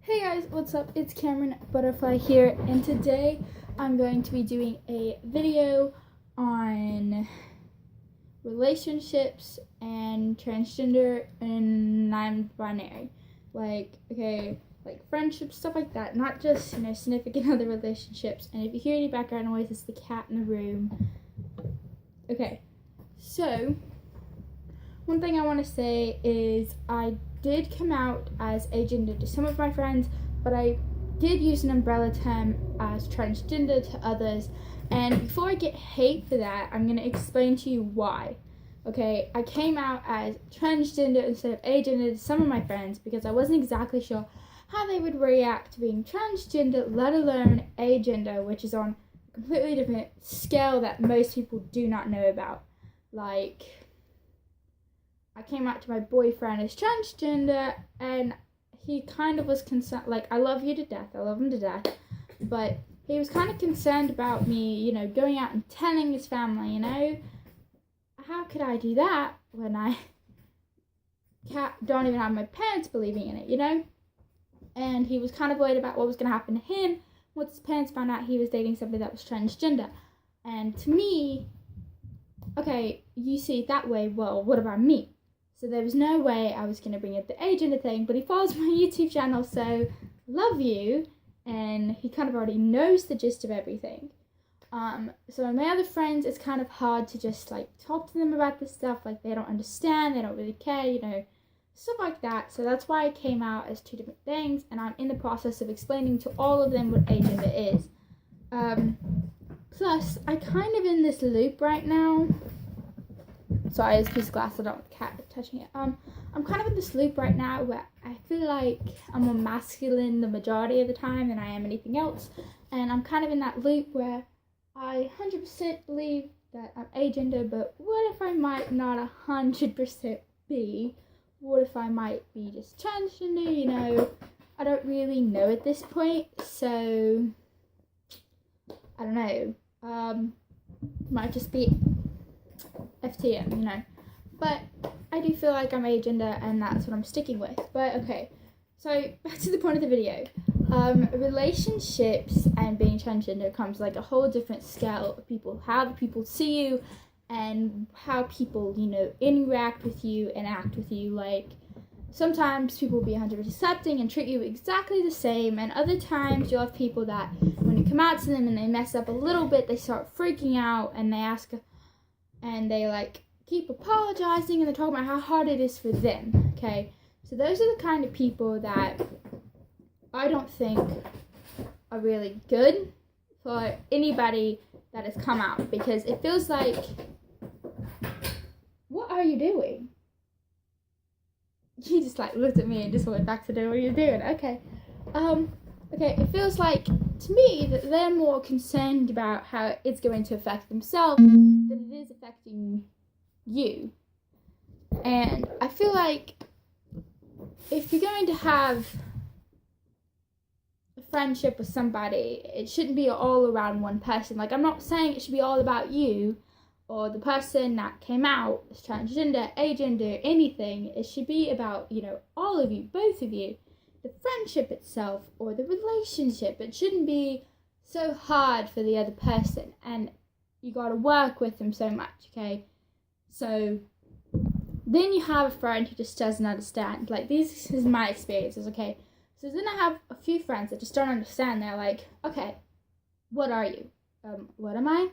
Hey guys, what's up? It's Cameron Butterfly here, and today I'm going to be doing a video on relationships and transgender and non-binary. Like friendships, stuff like that, not just, significant other relationships. And if you hear any background noise, it's the cat in the room. Okay, so one thing I want to say is I did come out as agender to some of my friends, but I did use an umbrella term as transgender to others. And before I get hate for that, I'm going to explain to you why. Okay, I came out as transgender instead of agender to some of my friends because I wasn't exactly sure how they would react to being transgender, let alone agender, which is on a completely different scale that most people do not know about. Like, I came out to my boyfriend as transgender, and he kind of was concerned. Like, I love you to death, I love him to death, but he was kind of concerned about me, going out and telling his family, how could I do that when I don't even have my parents believing in it, And he was kind of worried about what was going to happen to him once his parents found out he was dating somebody that was transgender. And to me, okay, you see it that way, well, what about me? So there was no way I was going to bring up the agender thing, but he follows my YouTube channel, so love you, and he kind of already knows the gist of everything. So my other friends, it's kind of hard to just, talk to them about this stuff, they don't understand, they don't really care, stuff like that. So that's why I came out as two different things, and I'm in the process of explaining to all of them what agender is. Plus, I kind of in this loop right now. Sorry, there's a piece of glass, I don't want the cat touching it. I'm kind of in this loop right now where I feel like I'm more masculine the majority of the time than I am anything else. And I'm kind of in that loop where I 100% believe that I'm agender, but what if I might not 100% be? What if I might be just transgender, I don't really know at this point, so I don't know. Might just be FTM, but I do feel like I'm agender, and that's what I'm sticking with. But okay, so back to the point of the video. Relationships and being transgender comes a whole different scale of people, how the people see you and how people, interact with you and act with you. Sometimes people will be 100% accepting and treat you exactly the same, and other times you'll have people that when you come out to them and they mess up a little bit, they start freaking out and they ask, and they keep apologizing, and they're talking about how hard it is for them. Okay, so those are the kind of people that I don't think are really good for anybody that has come out, because it feels like, what are you doing? You just looked at me and just went back to do what you're doing. Okay. Okay, it feels like to me that they're more concerned about how it's going to affect themselves than it is affecting you. And I feel like if you're going to have a friendship with somebody, it shouldn't be all around one person. I'm not saying it should be all about you or the person that came out as transgender, agender, anything. It should be about, all of you, both of you. The friendship itself or the relationship. It shouldn't be so hard for the other person, and you gotta work with them so much, okay? So then you have a friend who just doesn't understand. This is my experiences, okay? So then I have a few friends that just don't understand. They're like, okay, what are you? What am I?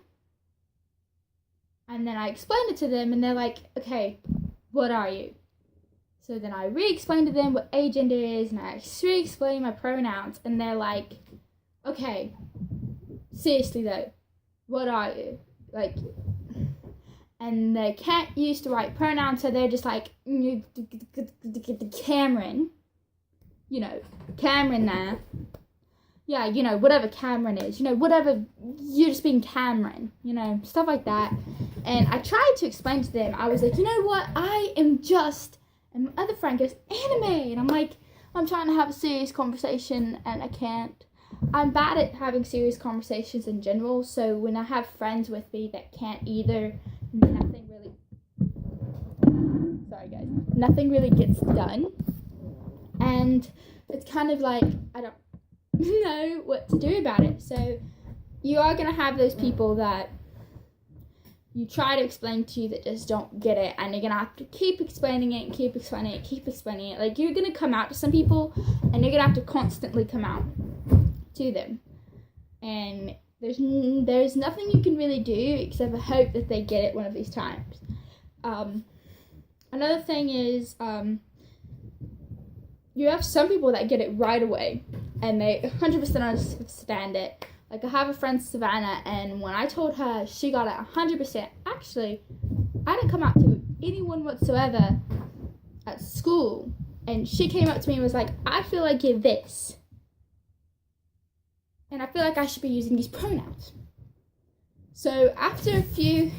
And then I explained it to them, and they're like, okay, what are you? So then I re-explained to them what agender is, and I re-explained my pronouns, and they're like, okay, seriously though, what are you? And they can't use the right pronouns, so they're just like, Cameron, Cameron there. Yeah, whatever Cameron is, whatever, you're just being Cameron, stuff like that. And I tried to explain to them, I was like, you know what, I am just, and my other friend goes, anime, and I'm like, I'm trying to have a serious conversation, and I can't. I'm bad at having serious conversations in general, so when I have friends with me that can't either, nothing really gets done. And it's kind of like, I don't know what to do about it. So you are going to have those people that you try to explain to that just don't get it, and you're going to have to keep explaining it, keep explaining it, keep explaining it. Like, you're going to come out to some people, and you're going to have to constantly come out to them. And there's nothing you can really do except for hope that they get it one of these times. Another thing is, you have some people that get it right away, and they 100% understand it. Like, I have a friend, Savannah, and when I told her, she got it 100%. Actually, I didn't come out to anyone whatsoever at school, and she came up to me and was like, I feel like you're this, and I feel like I should be using these pronouns. So after a few,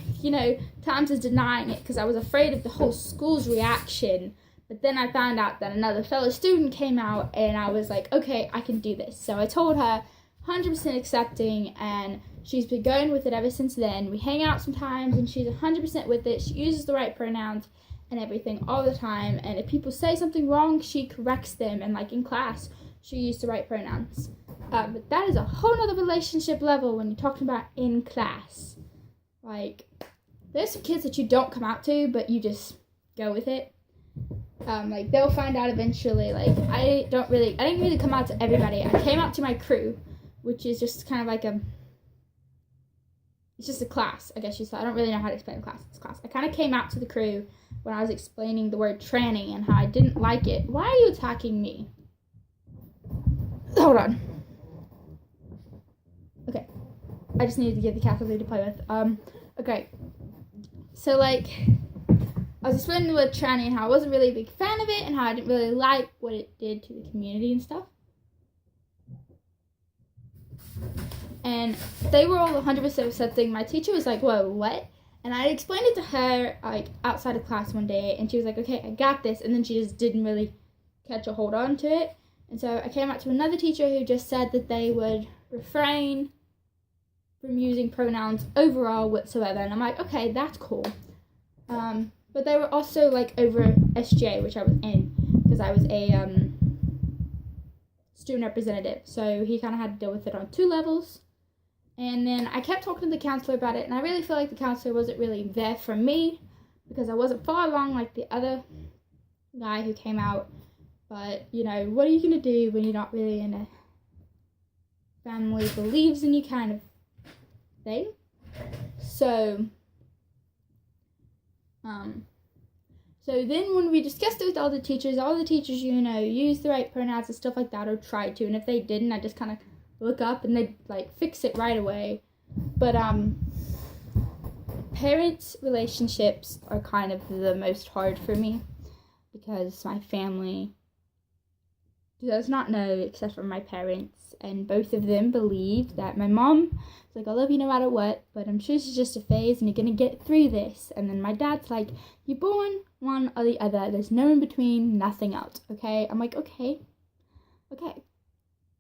times of denying it, because I was afraid of the whole school's reaction, but then I found out that another fellow student came out, and I was like, okay, I can do this. So I told her, 100% accepting, and she's been going with it ever since then. We hang out sometimes, and she's 100% with it. She uses the right pronouns and everything all the time, and if people say something wrong, she corrects them, and like in class, she used the right pronouns. But that is a whole nother relationship level when you're talking about in class. Like, there's some kids that you don't come out to, but you just go with it. Like, they'll find out eventually. Like, I didn't really come out to everybody. I came out to my crew, which is just kind of like it's just a class, I guess you said. I don't really know how to explain a class. It's a class. I kind of came out to the crew when I was explaining the word tranny and how I didn't like it. Why are you attacking me? Hold on. Okay. I just needed to give the cat something to play with. Okay. So, like, I was explaining the word tranny and how I wasn't really a big fan of it and how I didn't really like what it did to the community and stuff. And they were all 100% accepting. My teacher was like, whoa, what? And I explained it to her, like, outside of class one day, and she was like, okay, I got this. And then she just didn't really catch a hold on to it. And so I came out to another teacher who just said that they would refrain from using pronouns overall whatsoever. And I'm like, okay, that's cool. But they were also, like, over SGA, which I was in, because I was a student representative. So he kind of had to deal with it on 2 levels. And then I kept talking to the counselor about it, and I really feel like the counselor wasn't really there for me because I wasn't far along like the other guy who came out. But, what are you going to do when you're not really in a family believes in you kind of thing? So then when we discussed it with all the teachers used the right pronouns and stuff like that, or tried to, and if they didn't, I just kind of look up and they'd, like, fix it right away. But, parents' relationships are kind of the most hard for me, because my family does not know except for my parents, and both of them believe that my mom is like, I love you no matter what, but I'm sure it's just a phase and you're gonna get through this. And then my dad's like, you're born one or the other, there's no in between, nothing else, okay? I'm like, okay.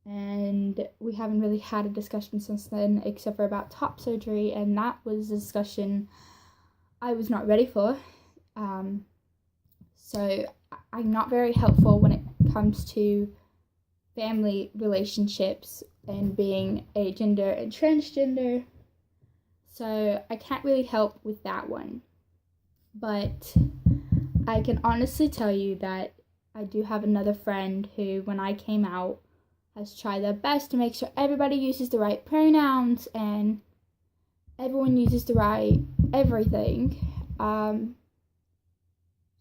And we haven't really had a discussion since then, except for about top surgery, and that was a discussion I was not ready for. So I'm not very helpful when it comes to family relationships and being agender and transgender. So I can't really help with that one. But I can honestly tell you that I do have another friend who, when I came out, has tried their best to make sure everybody uses the right pronouns and everyone uses the right everything.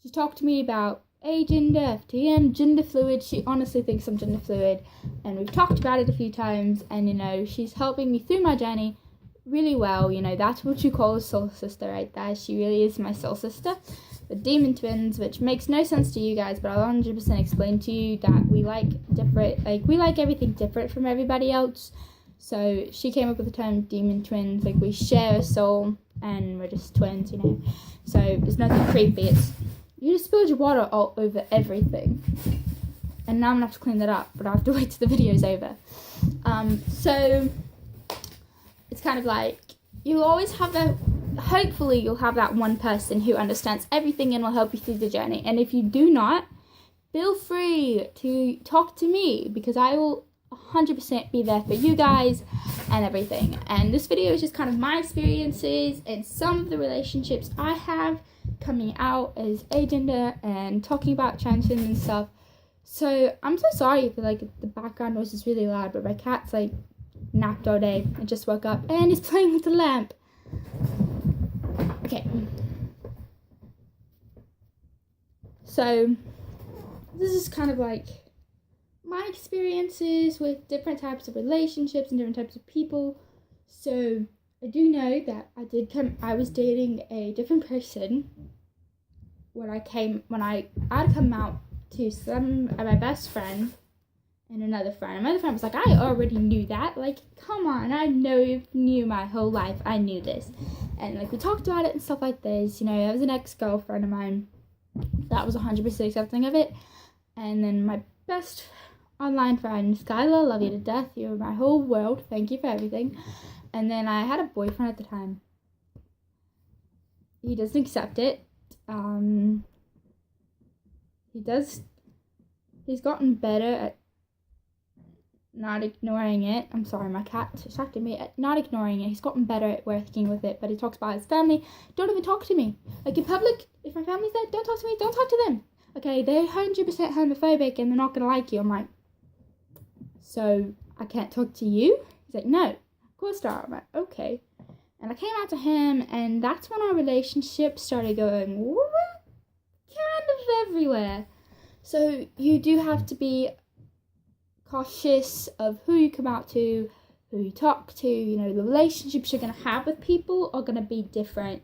She talked to me about agender, FTM, gender fluid. She honestly thinks I'm gender fluid, and we've talked about it a few times, and she's helping me through my journey really well. That's what you call a soul sister right there. She really is my soul sister. The demon twins, which makes no sense to you guys, but I'll 100% explain to you that we like everything different from everybody else. So she came up with the term demon twins, like we share a soul and we're just twins, So there's nothing creepy. It's you just spilled your water all over everything. And now I'm gonna have to clean that up, but I'll have to wait till the video's over. So it's kind of like you always have hopefully you'll have that one person who understands everything and will help you through the journey. And if you do not, feel free to talk to me, because I will 100% be there for you guys and everything. And this video is just kind of my experiences and some of the relationships I have coming out as agender and talking about transgender and stuff. So I'm so sorry if like the background noise is really loud, but my cat's like napped all day and just woke up and is playing with the lamp. Okay. So this is kind of like my experiences with different types of relationships and different types of people. So I do know that I was dating a different person when I had come out to some of my best friend and another friend. My other friend was like, I already knew that. Like, come on, I knew my whole life. I knew this. And like we talked about it and stuff like this. You know, that was an ex-girlfriend of mine that was 100% accepting of it. And then my best online friend, Skylar, love you to death. You're my whole world. Thank you for everything. And then I had a boyfriend at the time. He doesn't accept it. He's gotten better at not ignoring it. I'm sorry, my cat distracted me. At not ignoring it. He's gotten better at working with it, but he talks about his family. Don't even talk to me. Like in public, if my family's there, don't talk to me. Don't talk to them. Okay, they're 100% homophobic and they're not going to like you. I'm like, so I can't talk to you? He's like, no, of course not. I'm like, okay. And I came out to him, and that's when our relationship started going kind of everywhere. So you do have to be cautious of who you come out to, who you talk to. You know, the relationships you're going to have with people are going to be different.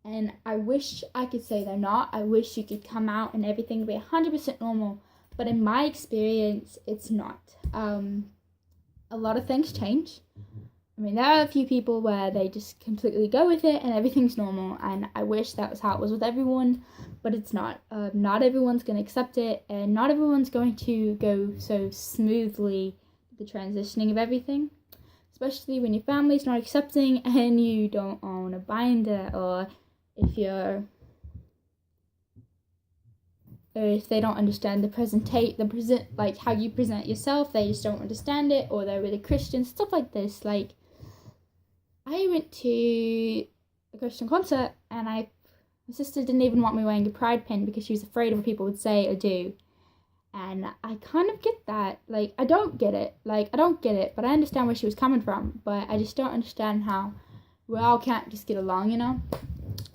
And I wish I could say they're not. I wish you could come out and everything would be 100% normal. But in my experience, it's not. A lot of things change. I mean, there are a few people where they just completely go with it and everything's normal. And I wish that was how it was with everyone. But it's not. Not everyone's going to accept it. And not everyone's going to go so smoothly the transitioning of everything. Especially when your family's not accepting and you don't own a binder, or if they don't understand like how you present yourself, they just don't understand it, or they're really Christian, stuff like this. Like, I went to a Christian concert and my sister didn't even want me wearing a pride pin because she was afraid of what people would say or do. And I kind of get that. Like, I don't get it, but I understand where she was coming from, but I just don't understand how we all can't just get along, you know?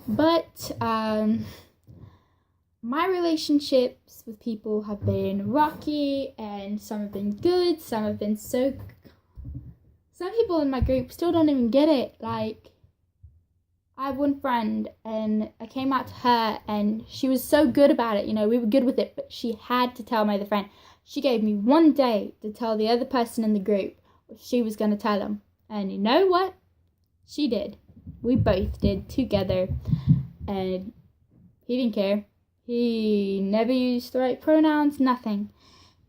But, my relationships with people have been rocky, and some have been good, some have been some people in my group still don't even get it. Like, I have one friend, and I came out to her, and she was so good about it, you know, we were good with it, but she had to tell my other friend. She gave me one day to tell the other person in the group what she was going to tell them. And you know what? She did. We both did together, and he didn't care. He never used the right pronouns, nothing.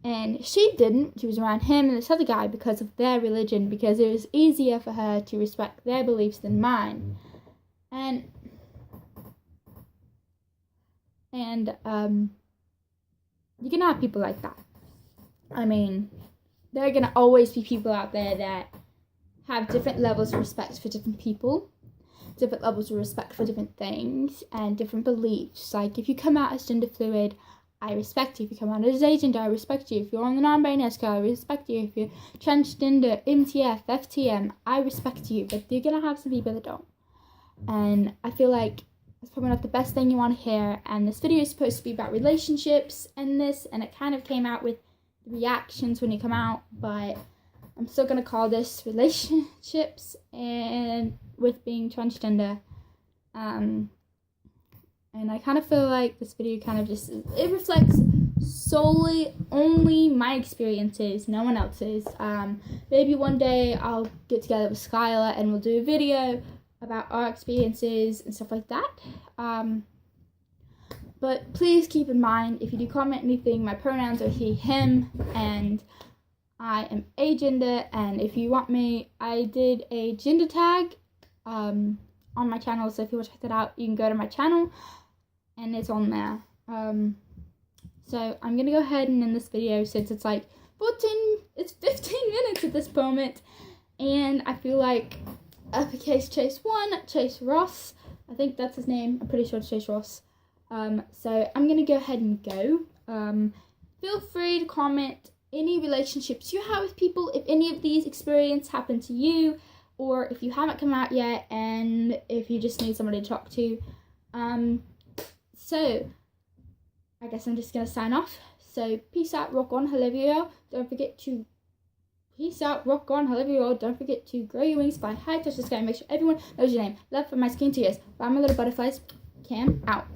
And she didn't. She was around him and this other guy because of their religion, because it was easier for her to respect their beliefs than mine. And you're gonna have people like that. I mean, there are gonna always be people out there that have different levels of respect for different people, different levels of respect for different things, and different beliefs. Like, if you come out as gender fluid, I respect you. If you come out as agender, I respect you. If you're on the non-binary scale, I respect you. If you're transgender, MTF, FTM, I respect you. But you're gonna have some people that don't. And I feel like it's probably not the best thing you want to hear. And this video is supposed to be about relationships and it kind of came out with reactions when you come out, but I'm still gonna call this relationships and with being transgender. And I kind of feel like this video kind of just, it reflects solely only my experiences, no one else's. Maybe one day I'll get together with Skylar and we'll do a video about our experiences and stuff like that. But please keep in mind, if you do comment anything, my pronouns are he, him, and I am agender. And if you want me, I did a gender tag on my channel, so if you want to check that out, you can go to my channel and it's on there. So I'm going to go ahead and end this video since it's like 15 minutes at this moment. And I feel like uppercase Chase 1, Chase Ross. I think that's his name. I'm pretty sure it's Chase Ross. So I'm going to go ahead and go. Feel free to comment any relationships you have with people, if any of these experiences happen to you, or if you haven't come out yet, and if you just need somebody to talk to. So I guess I'm just going to sign off. So peace out, rock on, I love you all. Don't forget to grow your wings, fly high, touch the sky, and make sure everyone knows your name. Love from my skin to yours. Bye, my little butterflies. Cam out.